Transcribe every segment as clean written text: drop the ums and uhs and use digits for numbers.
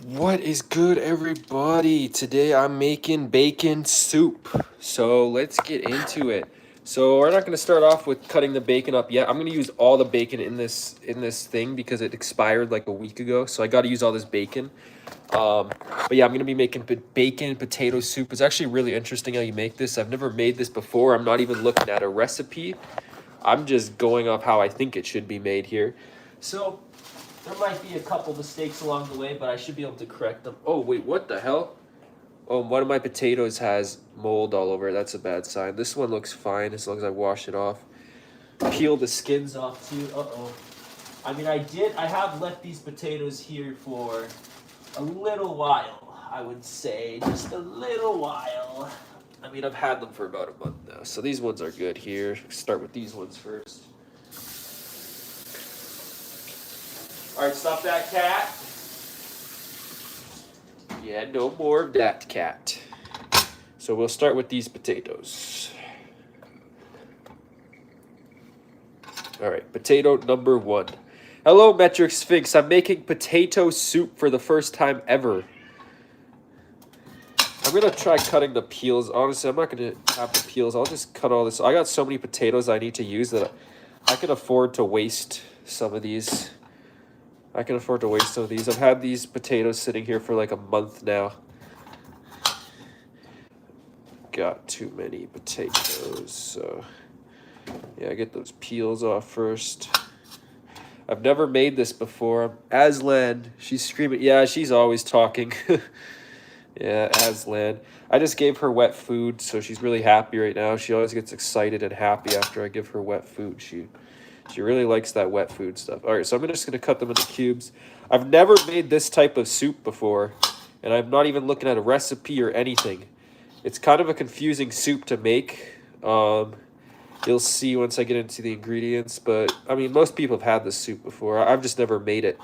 What is good, everybody? Today I'm making bacon soup. So let's get into it. So we're not going to start off with cutting the bacon up yet. I'm going to use all the bacon in this thing because it expired like a week ago. So I got to use all this bacon. But yeah, I'm going to be making bacon potato soup. It's actually really interesting how you make this. I've never made this before. I'm not even looking at a recipe. I'm just going off how I think it should be made here. So there might be a couple mistakes along the way, but I should be able to correct them. Oh, wait, what the hell? Oh, one of my potatoes has mold all over it. That's a bad sign. This one looks fine as long as I wash it off. Peel the skins off too. Uh-oh. I mean, I have left these potatoes here for a little while, I would say. Just a little while. I mean, I've had them for about a month now. So these ones are good here. Start with these ones first. All right, stop that, cat. Yeah, no more of that, cat. So we'll start with these potatoes. All right, potato number 1. Hello, Metric Sphinx. I'm making potato soup for the first time ever. I'm going to try cutting the peels. Honestly, I'm not going to have the peels. I'll just cut all this. I got so many potatoes I need to use that I can afford to waste some of these. I've had these potatoes sitting here for like a month now. Got too many potatoes, so yeah, get those peels off first. I've never made this before. Aslan, she's screaming. Yeah, she's always talking. Yeah, Aslan. I just gave her wet food, so she's really happy right now. She always gets excited and happy after I give her wet food. She really likes that wet food stuff. All right, so I'm just going to cut them into cubes. I've never made this type of soup before, and I'm not even looking at a recipe or anything. It's kind of a confusing soup to make. You'll see once I get into the ingredients, but I mean, most people have had this soup before. I've just never made it.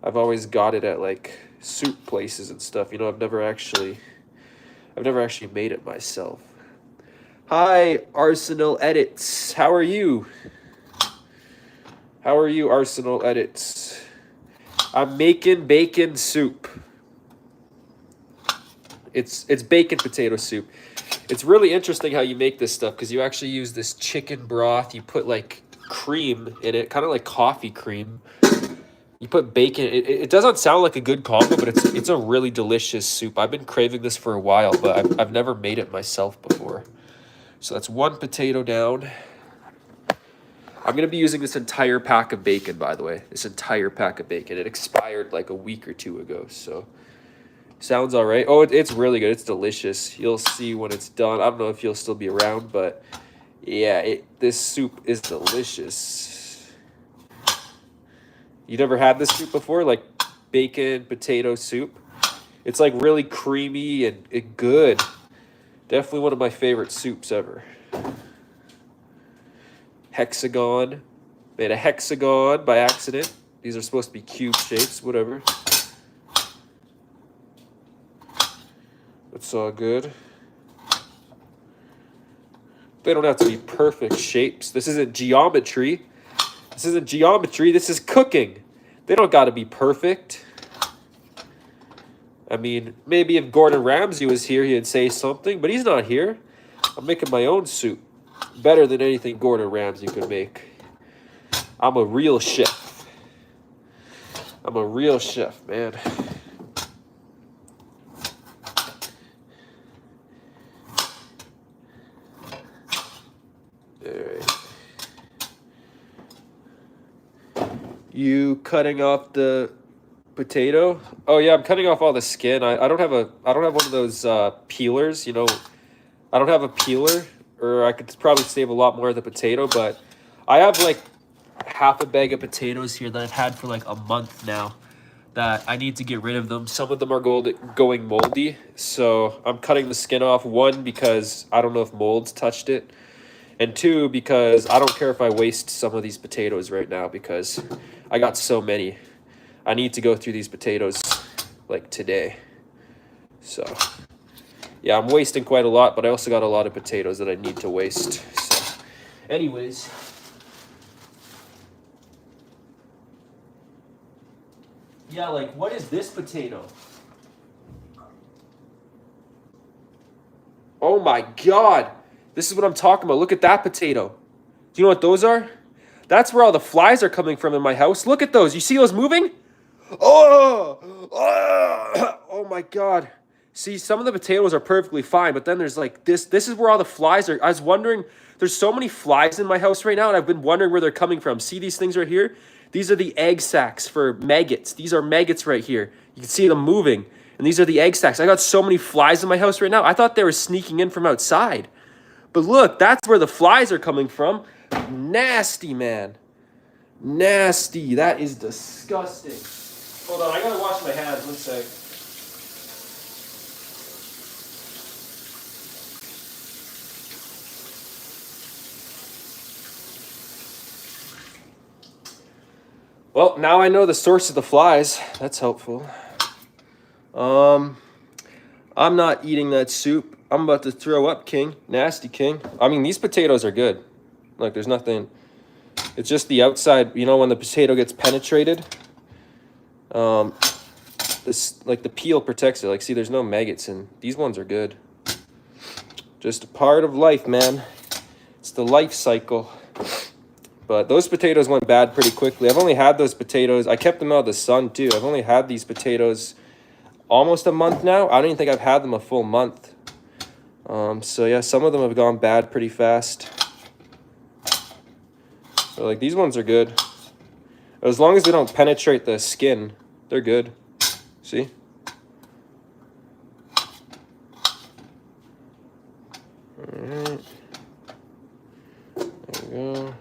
I've always got it at like soup places and stuff. You know, I've never actually made it myself. Hi, Arsenal Edits. How are you? How are you, Arsenal Edits? I'm making bacon soup. It's bacon potato soup. It's really interesting how you make this stuff because you actually use this chicken broth. You put like cream in it, kind of like coffee cream. You put bacon. It doesn't sound like a good combo, but it's a really delicious soup. I've been craving this for a while, but I've never made it myself before. So that's 1 potato down. I'm going to be using this entire pack of bacon, by the way. This entire pack of bacon. It expired like a week or 2 ago, so sounds all right. Oh, it's really good. It's delicious. You'll see when it's done. I don't know if you'll still be around, but yeah, this soup is delicious. You never had this soup before? Like bacon potato soup? It's like really creamy and good. Definitely one of my favorite soups ever. Hexagon. Made a hexagon by accident. These are supposed to be cube shapes, whatever. It's all good. They don't have to be perfect shapes. This isn't geometry. This isn't geometry. This is cooking. They don't got to be perfect. I mean, maybe if Gordon Ramsay was here, he'd say something, but he's not here. I'm making my own soup. Better than anything Gordon Ramsay could make. I'm a real chef. I'm a real chef, man. Alright. You cutting off the potato? Oh yeah, I'm cutting off all the skin. I don't have one of those peelers, you know. I don't have a peeler, or I could probably save a lot more of the potato, but I have like half a bag of potatoes here that I've had for like a month now that I need to get rid of them. Some of them are going moldy, so I'm cutting the skin off. 1, because I don't know if mold's touched it, and 2, because I don't care if I waste some of these potatoes right now because I got so many. I need to go through these potatoes like today. So yeah, I'm wasting quite a lot, but I also got a lot of potatoes that I need to waste. So anyways, Yeah, like, what is this potato? Oh my God. This is what I'm talking about. Look at that potato. Do you know what those are? That's where all the flies are coming from in my house. Look at those. You see those moving? Oh, oh my God. See, some of the potatoes are perfectly fine, but then there's like this. This is where all the flies are. I was wondering, there's so many flies in my house right now, and I've been wondering where they're coming from. See these things right here? These are the egg sacs for maggots. These are maggots right here. You can see them moving, and these are the egg sacs. I got so many flies in my house right now. I thought they were sneaking in from outside. But look, that's where the flies are coming from. Nasty, man. Nasty. That is disgusting. Hold on, I gotta wash my hands. One sec. Well, now I know the source of the flies. That's helpful. I'm not eating that soup. I'm about to throw up, King. Nasty, King. I mean, these potatoes are good. Look, there's nothing. It's just the outside, you know, when the potato gets penetrated. This, like, the peel protects it. Like, see, there's no maggots, and these ones are good. Just a part of life, man. It's the life cycle. But those potatoes went bad pretty quickly. I've only had those potatoes. I kept them out of the sun, too. I've only had these potatoes almost a month now. I don't even think I've had them a full month. So, yeah, some of them have gone bad pretty fast. But, like, these ones are good. As long as they don't penetrate the skin, they're good. See? Alright. There we go.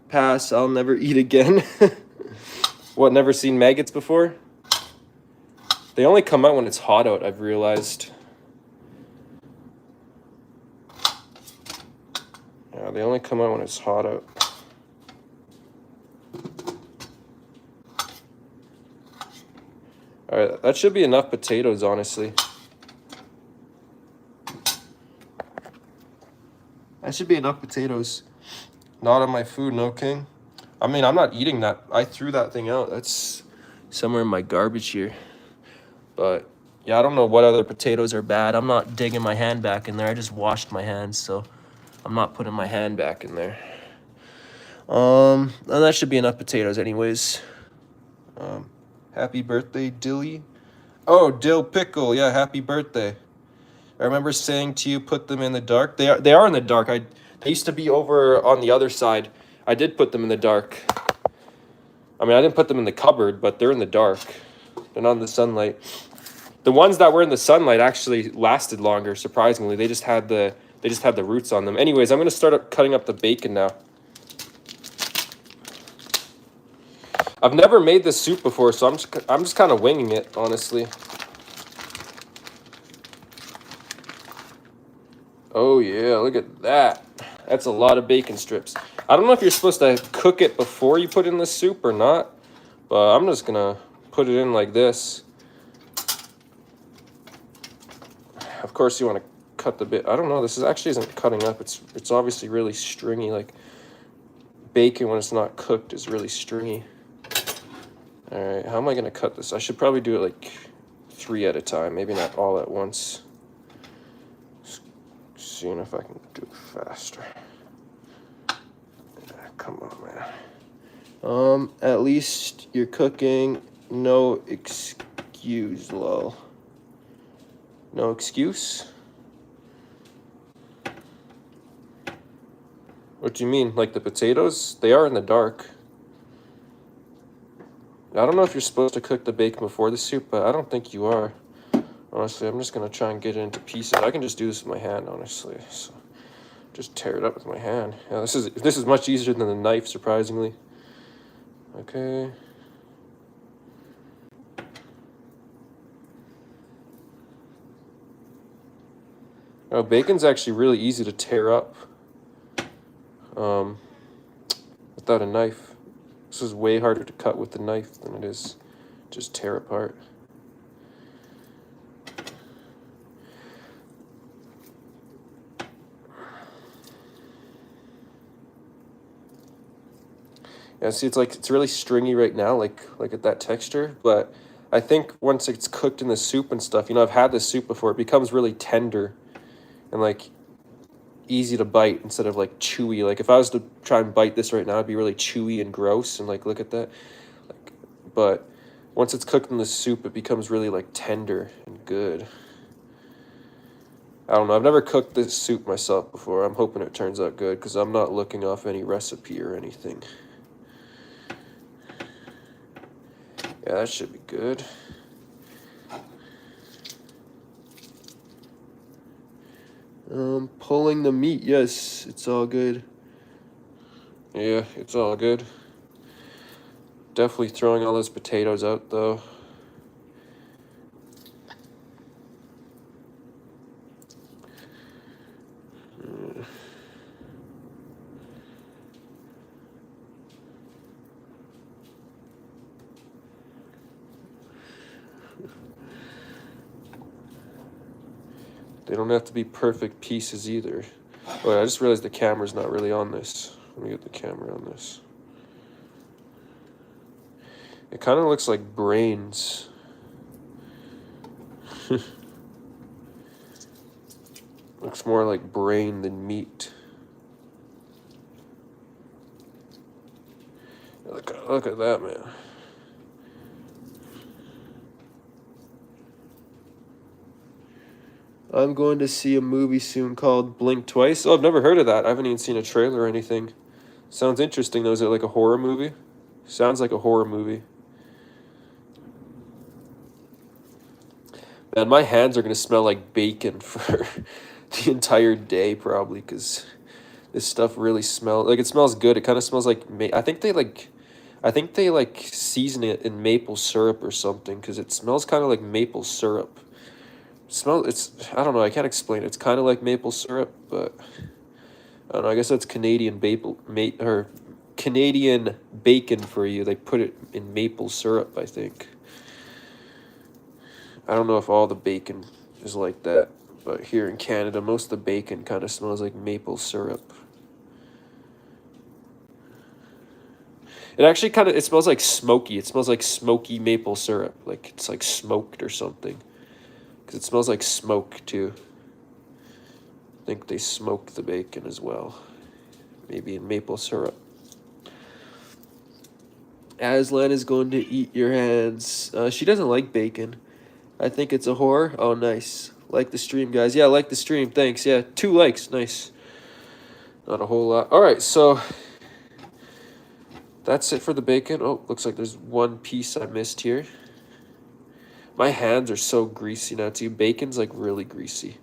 Pass. I'll never eat again. What, never seen maggots before? They only come out when it's hot out, I've realized. Yeah, they only come out when it's hot out. Alright, that should be enough potatoes, honestly. That should be enough potatoes. Not on my food, no, King. I mean, I'm not eating that. I threw that thing out. That's somewhere in my garbage here. But, yeah, I don't know what other potatoes are bad. I'm not digging my hand back in there. I just washed my hands, so I'm not putting my hand back in there. And that should be enough potatoes anyways. Happy birthday, Dilly. Oh, Dill Pickle. Yeah, happy birthday. I remember saying to you, put them in the dark. They are in the dark. They used to be over on the other side. I did put them in the dark. I mean, I didn't put them in the cupboard, but they're in the dark. They're not in the sunlight. The ones that were in the sunlight actually lasted longer, surprisingly. They just had the roots on them. Anyways, I'm going to start cutting up the bacon now. I've never made this soup before, so I'm just kind of winging it, honestly. Oh yeah, look at that. That's a lot of bacon strips. I don't know if you're supposed to cook it before you put in the soup or not, but I'm just gonna put it in like this. Of course you want to cut the bit. I don't know, this actually isn't cutting up. It's obviously really stringy. Like bacon when it's not cooked is really stringy. All right, how am I gonna cut this? I should probably do it like 3 at a time, maybe not all at once. Seeing if I can do it faster. Yeah, come on, man. At least you're cooking. No excuse, lol. No excuse? What do you mean? Like the potatoes? They are in the dark. I don't know if you're supposed to cook the bacon before the soup, but I don't think you are. Honestly, I'm just going to try and get it into pieces. I can just do this with my hand, honestly. So just tear it up with my hand. Yeah, this is much easier than the knife, surprisingly. Okay. Oh, bacon's actually really easy to tear up without a knife. This is way harder to cut with the knife than it is just tear apart. Yeah, see, it's really stringy right now, like at that texture. But I think once it's cooked in the soup and stuff, you know, I've had this soup before. It becomes really tender and like easy to bite instead of like chewy. Like if I was to try and bite this right now, it'd be really chewy and gross. And like look at that. Like, but once it's cooked in the soup, it becomes really like tender and good. I don't know. I've never cooked this soup myself before. I'm hoping it turns out good because I'm not looking off any recipe or anything. Yeah, that should be good. Pulling the meat. Yes, it's all good. Yeah, it's all good. Definitely throwing all those potatoes out though. They don't have to be perfect pieces either. Wait, I just realized the camera's not really on this. Let me get the camera on this. It kind of looks like brains. Looks more like brain than meat. Look at that, man. I'm going to see a movie soon called Blink Twice. Oh, I've never heard of that. I haven't even seen a trailer or anything. Sounds interesting, though. Is it like a horror movie? Sounds like a horror movie. Man, my hands are going to smell like bacon for the entire day, probably, because this stuff really smells... Like, it smells good. It kind of smells like... I think they, like, season it in maple syrup or something, because it smells kind of like maple syrup. I don't know, I can't explain it. It's kind of like maple syrup, but I don't know, I guess that's Canadian Canadian bacon for you. They put it in maple syrup, I think. I don't know if all the bacon is like that, but here in Canada, most of the bacon kind of smells like maple syrup. It actually it smells like smoky. It smells like smoky maple syrup, like it's like smoked or something. It smells like smoke too. I think they smoke the bacon as well. Maybe in maple syrup. Aslan is going to eat your hands. She doesn't like bacon. I think it's a whore. Oh, nice. Like the stream, guys. Yeah, like the stream. Thanks. Yeah, 2 likes. Nice. Not a whole lot. All right, so that's it for the bacon. Oh, looks like there's one piece I missed here. My hands are so greasy now too. Bacon's like really greasy.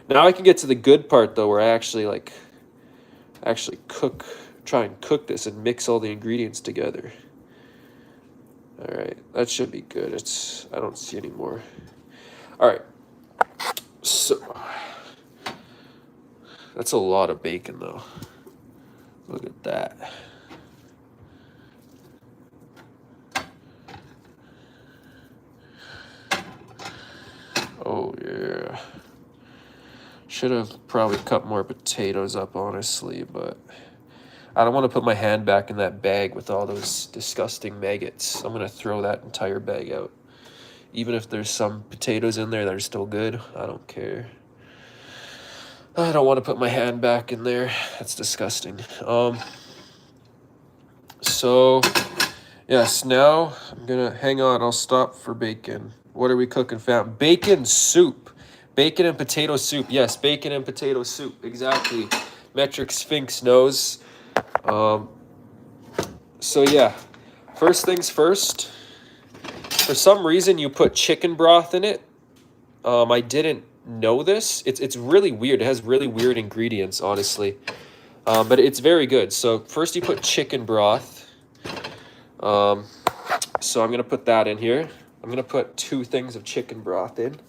Now I can get to the good part though, where I actually try and cook this and mix all the ingredients together. All right, that should be good. I don't see any more. All right, so that's a lot of bacon though. Look at that. Oh, yeah. Should have probably cut more potatoes up, honestly, but I don't want to put my hand back in that bag with all those disgusting maggots. I'm going to throw that entire bag out. Even if there's some potatoes in there that are still good, I don't care. I don't want to put my hand back in there. That's disgusting. So, yes, now I'm going to hang on. I'll stop for bacon. What are we cooking, fam? Bacon soup. Bacon and potato soup. Yes, bacon and potato soup. Exactly. Metric Sphinx knows. So, yeah. First things first. For some reason, you put chicken broth in it. I didn't know this. It's really weird. It has really weird ingredients, honestly. But it's very good. So, first you put chicken broth. So, I'm going to put that in here. I'm going to put 2 things of chicken broth in.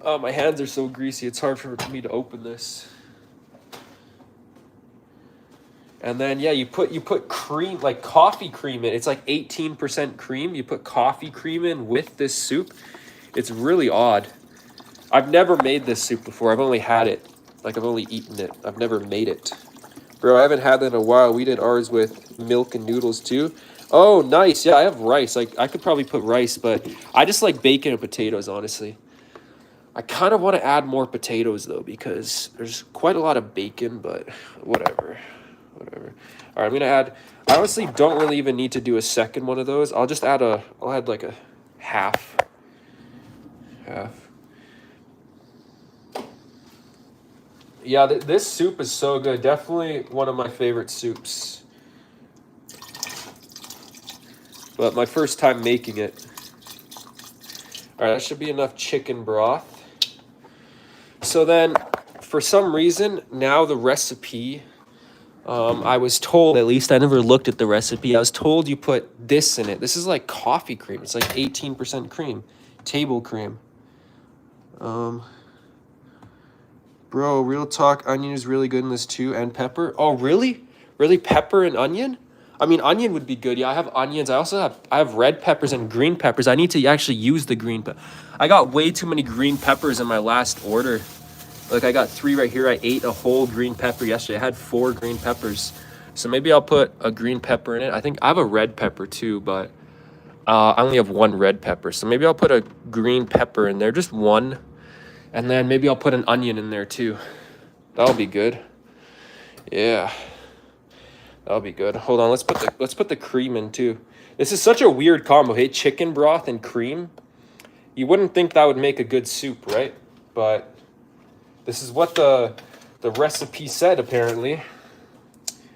Oh, my hands are so greasy. It's hard for me to open this. And then, yeah, you put cream, like coffee cream in. It's like 18% cream. You put coffee cream in with this soup. It's really odd. I've never made this soup before. I've only had it. Like, I've only eaten it. I've never made it. Bro, I haven't had that in a while. We did ours with milk and noodles too. Oh, nice. Yeah, I have rice. Like I could probably put rice, but I just like bacon and potatoes, honestly. I kind of want to add more potatoes though because there's quite a lot of bacon, but whatever. Whatever. All right, I'm going to add I honestly don't really even need to do a second one of those. I'll add like a half. Half. Yeah, this soup is so good. Definitely one of my favorite soups. But my first time making it. All right, that should be enough chicken broth. So then, for some reason, now the recipe, I was told, at least I never looked at the recipe, I was told you put this in it. This is like coffee cream. It's like 18% cream, table cream. Bro, real talk, onion is really good in this too, and pepper. Oh, really? Really, pepper and onion? I mean, onion would be good. Yeah, I have onions. I have red peppers and green peppers. I need to actually use the green pepper. I got way too many green peppers in my last order. Like I got 3 right here. I ate a whole green pepper yesterday. I had 4 green peppers. So maybe I'll put a green pepper in it. I think I have a red pepper too, but I only have 1 red pepper. So maybe I'll put a green pepper in there, just 1. And then maybe I'll put an onion in there too. That'll be good. Yeah. That'll be good. Hold on, let's put the cream in too. This is such a weird combo. Hey, chicken broth and cream. You wouldn't think that would make a good soup, right? But this is what the recipe said, apparently.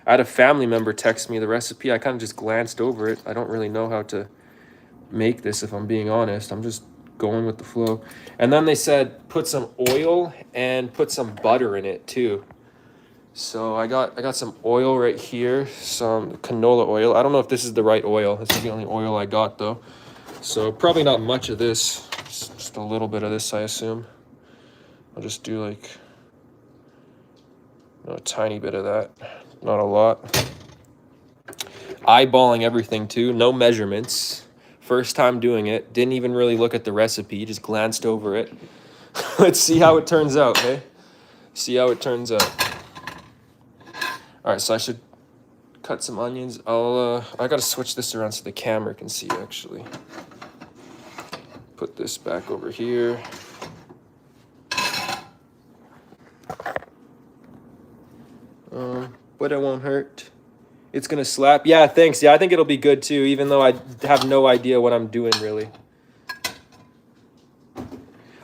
I had a family member text me the recipe. I kind of just glanced over it. I don't really know how to make this, if I'm being honest. I'm just going with the flow. And then they said put some oil and put some butter in it too. So I got some oil right here, some canola oil. I don't know if this is the right oil. This is the only oil I got though. So probably not much of this. Just a little bit of this, I assume. I'll just do like a tiny bit of that, not a lot. Eyeballing everything too, no measurements. First time doing it, didn't even really look at the recipe, just glanced over it. Let's see how it turns out, hey? See how it turns out. All right, so I should cut some onions. I gotta switch this around so the camera can see actually. Put this back over here. But it won't hurt. It's gonna slap. Yeah, thanks. Yeah, I think it'll be good too, even though I have no idea what I'm doing really.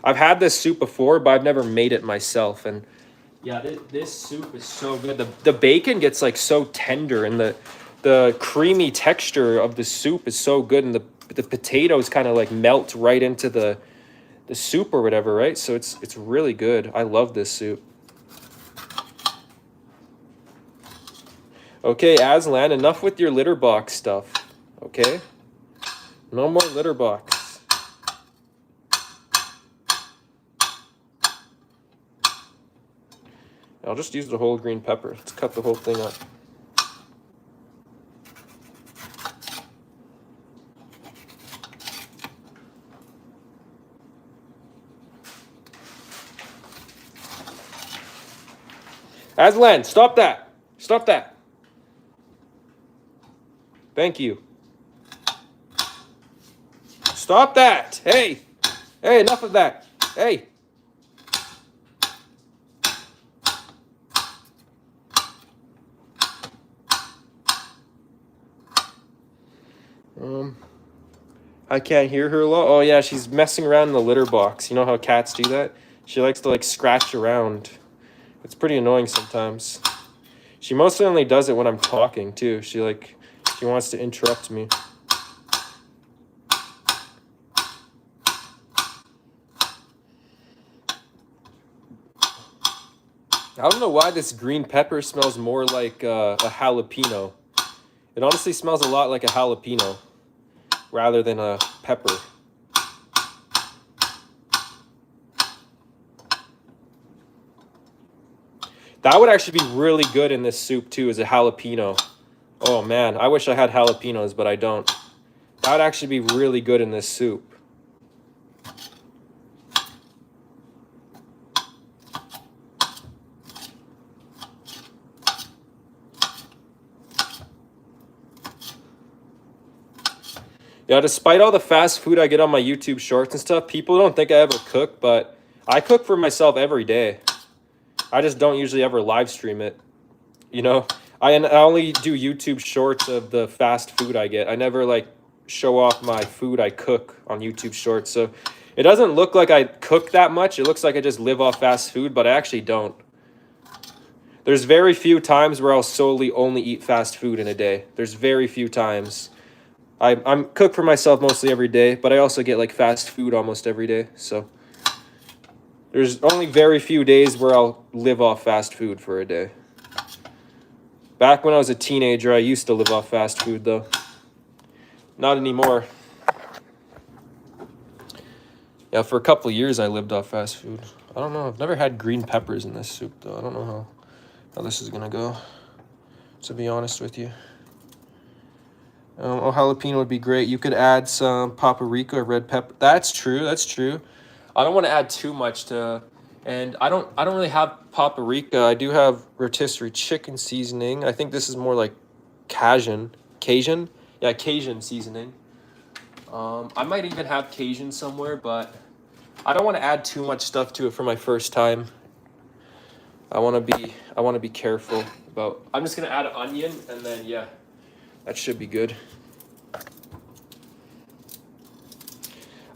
I've had this soup before, but I've never made it myself. And yeah, this soup is so good. The bacon gets like so tender, and the creamy texture of the soup is so good, and the potatoes kind of like melt right into the soup or whatever, right? So it's really good. I love this soup. Okay, Aslan, enough with your litter box stuff, okay? No more litter box. I'll just use the whole green pepper. Let's cut the whole thing up. Aslan, stop that! Stop that! Thank you. Stop that! Hey! Hey, enough of that! Hey! I can't hear her a lot. Oh yeah, she's messing around in the litter box. You know how cats do that? She likes to like scratch around. It's pretty annoying sometimes. She mostly only does it when I'm talking too. She wants to interrupt me. I don't know why this green pepper smells more like a jalapeno. It honestly smells a lot like a jalapeno rather than a pepper. That would actually be really good in this soup too, as a jalapeno. Oh man, I wish I had jalapenos, but I don't. That would actually be really good in this soup. Yeah, despite all the fast food I get on my YouTube shorts and stuff, people don't think I ever cook, but I cook for myself every day. I just don't usually ever live stream it. You know, I only do YouTube shorts of the fast food I get. I never like show off my food I cook on YouTube shorts. So it doesn't look like I cook that much. It looks like I just live off fast food, but I actually don't. There's very few times where I'll solely only eat fast food in a day. There's very few times. I'm cook for myself mostly every day, but I also get like fast food almost every day. So there's only very few days where I'll live off fast food for a day. Back when I was a teenager, I used to live off fast food though. Not anymore. Yeah, for a couple of years I lived off fast food. I don't know. I've never had green peppers in this soup though. I don't know how this is gonna go, to be honest with you. Oh, jalapeno would be great. You could add some paprika or red pepper. That's true. That's true. I don't want to add too much to, and I don't really have paprika. I do have rotisserie chicken seasoning. I think this is more like Cajun, yeah, Cajun seasoning. I might even have Cajun somewhere, but I don't want to add too much stuff to it for my first time. I want to be careful about. I'm just gonna add an onion, and then yeah, that should be good.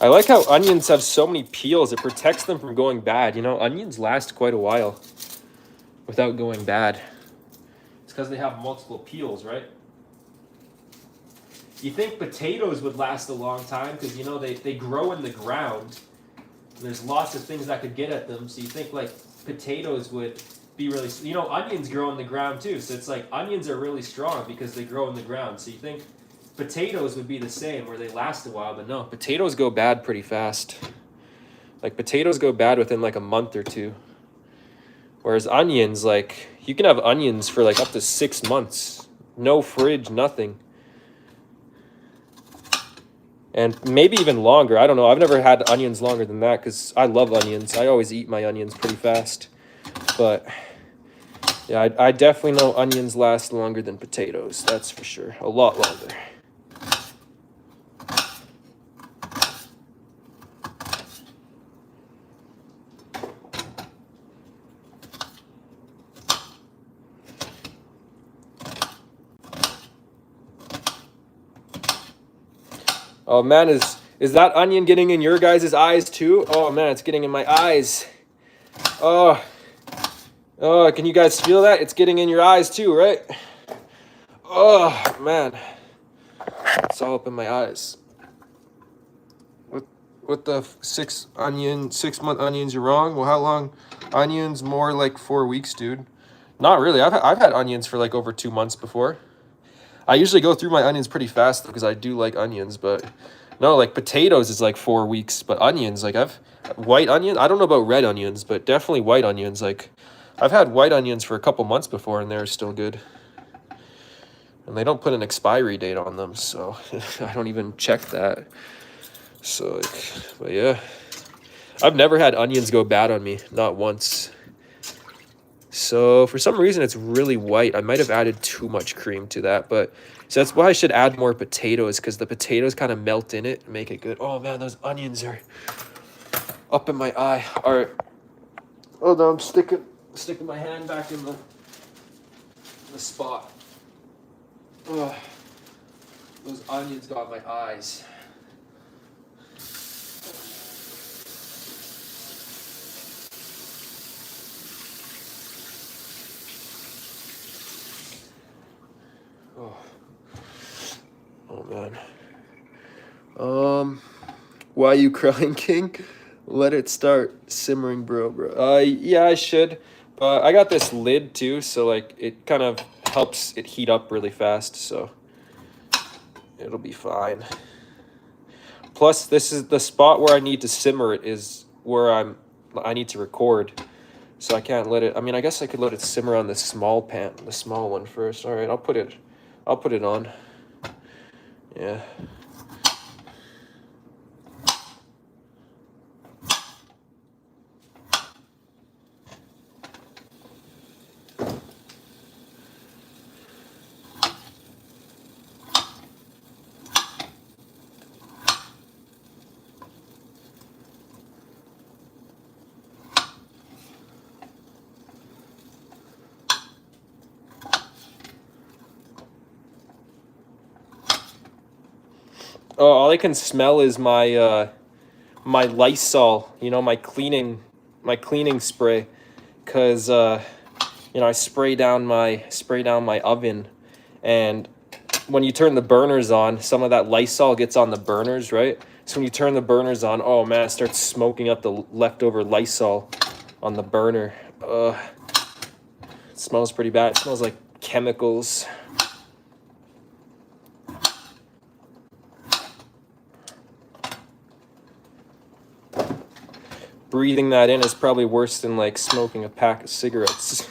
I like how onions have so many peels. It protects them from going bad. You know, onions last quite a while without going bad. It's because they have multiple peels, right? You think potatoes would last a long time because, you know, they grow in the ground. And there's lots of things that could get at them. So you think, like, potatoes would be really... You know, onions grow in the ground, too. So it's like onions are really strong because they grow in the ground. So you think... potatoes would be the same where they last a while, but no, potatoes go bad pretty fast. Like potatoes go bad within like a month or two. Whereas onions, like you can have onions for like up to 6 months. No fridge, nothing. And maybe even longer. I don't know. I've never had onions longer than that because I love onions. I always eat my onions pretty fast. But yeah, I definitely know onions last longer than potatoes. That's for sure. A lot longer. Oh man, is that onion getting in your guys' eyes too? Oh man, it's getting in my eyes. Oh, can you guys feel that? It's getting in your eyes too, right? Oh man, it's all up in my eyes. What the 6-month onions? You're wrong. Well, how long? Onions more like 4 weeks, dude. Not really. I've had onions for like over 2 months before. I usually go through my onions pretty fast because I do like onions, but no, like potatoes is like 4 weeks, but onions, like white onions, I don't know about red onions, but definitely white onions. Like I've had white onions for a couple months before and they're still good. And they don't put an expiry date on them, so I don't even check that. So, like, but yeah, I've never had onions go bad on me, not once. So for some reason it's really white. I might have added too much cream to that, but so that's why I should add more potatoes because the potatoes kind of melt in it and make it good. Oh man, those onions are up in my eye. All right. Oh no, I'm sticking my hand back in the spot. Oh, those onions got my eyes. Oh man. Why are you crying, King? Let it start simmering, bro. Yeah, I should. But I got this lid too, so like it kind of helps it heat up really fast, so it'll be fine. Plus, this is the spot where I need to simmer it is where I need to record. So I can't let it. I mean, I guess I could let it simmer on the small one first. All right, I'll put it on. Yeah. Oh, all I can smell is my Lysol, you know, my cleaning spray, cause you know, I spray down my oven, and when you turn the burners on, some of that Lysol gets on the burners, right? So when you turn the burners on, oh man, it starts smoking up the leftover Lysol on the burner. It smells pretty bad. It smells like chemicals. Breathing that in is probably worse than like smoking a pack of cigarettes.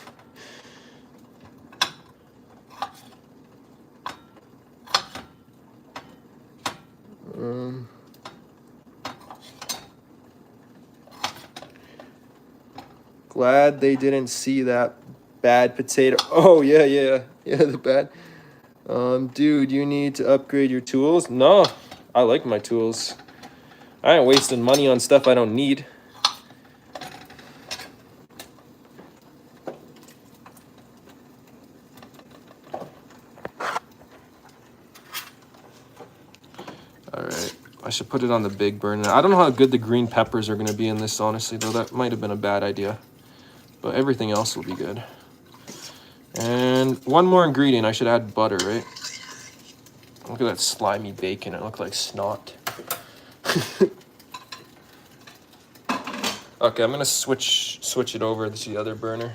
Glad they didn't see that bad potato. Oh yeah, the bad. Dude, you need to upgrade your tools. No, I like my tools. I ain't wasting money on stuff I don't need. All right, I should put it on the big burner. I don't know how good the green peppers are gonna be in this, honestly, though. That might have been a bad idea, but everything else will be good. And one more ingredient, I should add butter, right? Look at that slimy bacon, it looked like snot. Okay, I'm gonna switch it over to the other burner.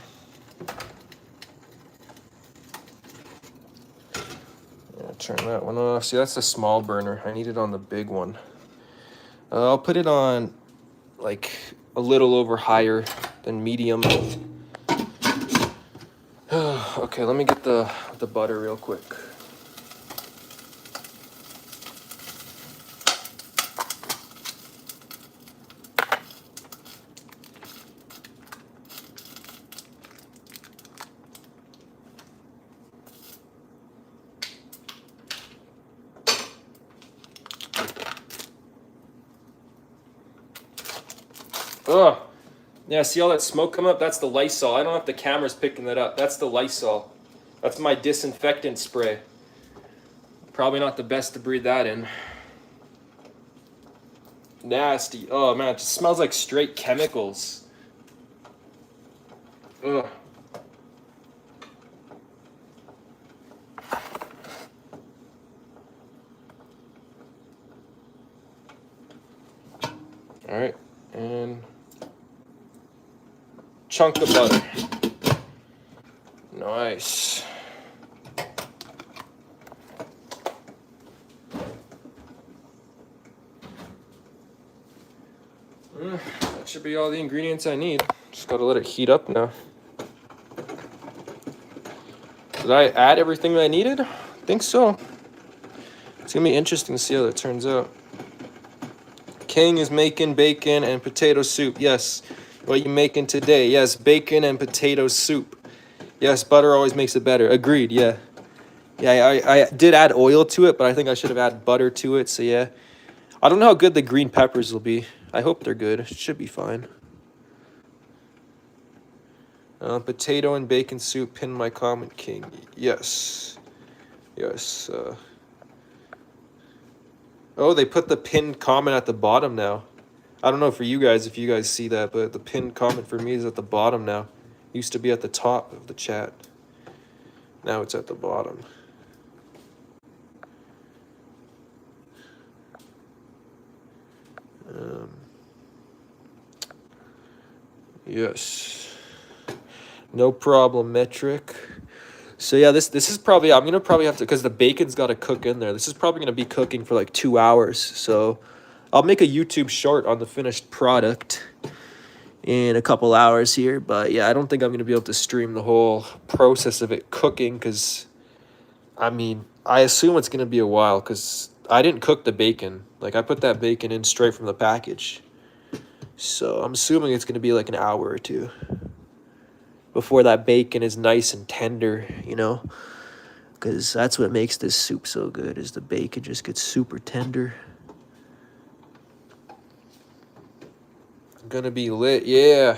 Yeah, turn that one off. See, that's the small burner. I need it on the big one. I'll put it on like a little over higher than medium. Okay, let me get the butter real quick. Ugh. Yeah, see all that smoke come up? That's the Lysol. I don't know if the camera's picking that up. That's the Lysol. That's my disinfectant spray. Probably not the best to breathe that in. Nasty. Oh man, it just smells like straight chemicals. Ugh. All right, and chunk of butter. Nice. That should be all the ingredients I need. Just gotta let it heat up now. Did I add everything that I needed? I think so. It's gonna be interesting to see how that turns out. King is making bacon and potato soup. Yes. What are you making today? Yes, bacon and potato soup. Yes, butter always makes it better. Agreed, yeah. Yeah, I did add oil to it, but I think I should have added butter to it, so yeah. I don't know how good the green peppers will be. I hope they're good. It should be fine. Potato and bacon soup, pin my comment, King. Yes. Yes. Oh, they put the pinned comment at the bottom now. I don't know for you guys if you guys see that, but the pinned comment for me is at the bottom now. Used to be at the top of the chat. Now it's at the bottom. Yes. No problem, metric. So yeah, this is probably, I'm gonna probably have to, because the bacon's got to cook in there. This is probably gonna be cooking for like 2 hours. So I'll make a YouTube short on the finished product in a couple hours here. But yeah, I don't think I'm gonna be able to stream the whole process of it cooking, because I mean, I assume it's gonna be a while, because I didn't cook the bacon. Like, I put that bacon in straight from the package. So I'm assuming it's gonna be like an hour or two before that bacon is nice and tender, you know, because that's what makes this soup so good, is the bacon just gets super tender. Gonna be lit, yeah.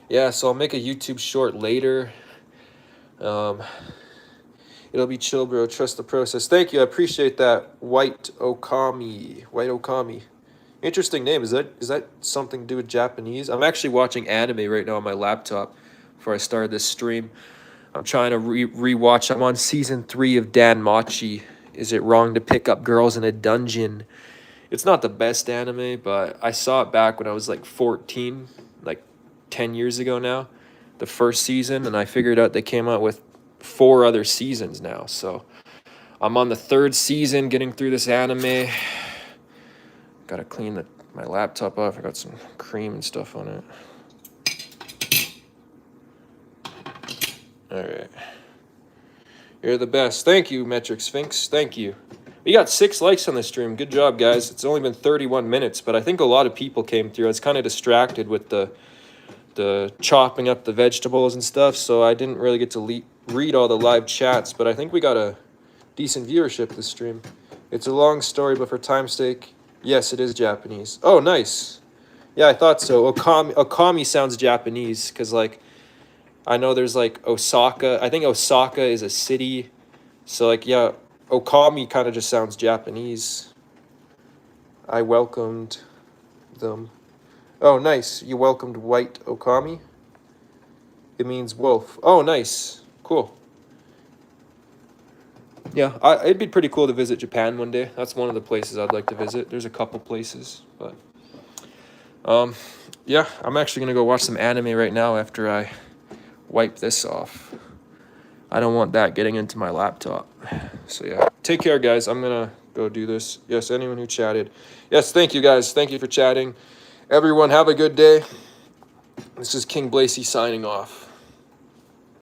Yeah, so I'll make a YouTube short later. It'll be chill, bro. Trust the process. Thank you. I appreciate that. White Okami. White Okami. Interesting name. Is that something to do with Japanese? I'm actually watching anime right now on my laptop before I started this stream. I'm trying to rewatch. I'm on season 3 of Dan Machi. Is it wrong to pick up girls in a dungeon? It's not the best anime, but I saw it back when I was like 14, like 10 years ago now, the first season, and I figured out they came out with 4 other seasons now. So I'm on the 3rd season, getting through this anime. Gotta clean my laptop off. I got some cream and stuff on it. All right. You're the best. Thank you, Metric Sphinx. Thank you. We got 6 likes on the stream. Good job, guys. It's only been 31 minutes, but I think a lot of people came through. I was kind of distracted with the chopping up the vegetables and stuff, so I didn't really get to read all the live chats, but I think we got a decent viewership this stream. It's a long story, but for time's sake, yes, it is Japanese. Oh, nice. Yeah, I thought so. Okami sounds Japanese, because, like, I know there's, like, Osaka. I think Osaka is a city. So, like, yeah, Okami kind of just sounds Japanese. I welcomed them. Oh, nice. You welcomed White Okami? It means wolf. Oh, nice. Cool. Yeah, it'd be pretty cool to visit Japan one day. That's one of the places I'd like to visit. There's a couple places, but... yeah, I'm actually going to go watch some anime right now after I wipe this off. I don't want that getting into my laptop. So, yeah. Take care, guys. I'm going to go do this. Yes, anyone who chatted. Yes, thank you, guys. Thank you for chatting. Everyone, have a good day. This is King Blacy signing off.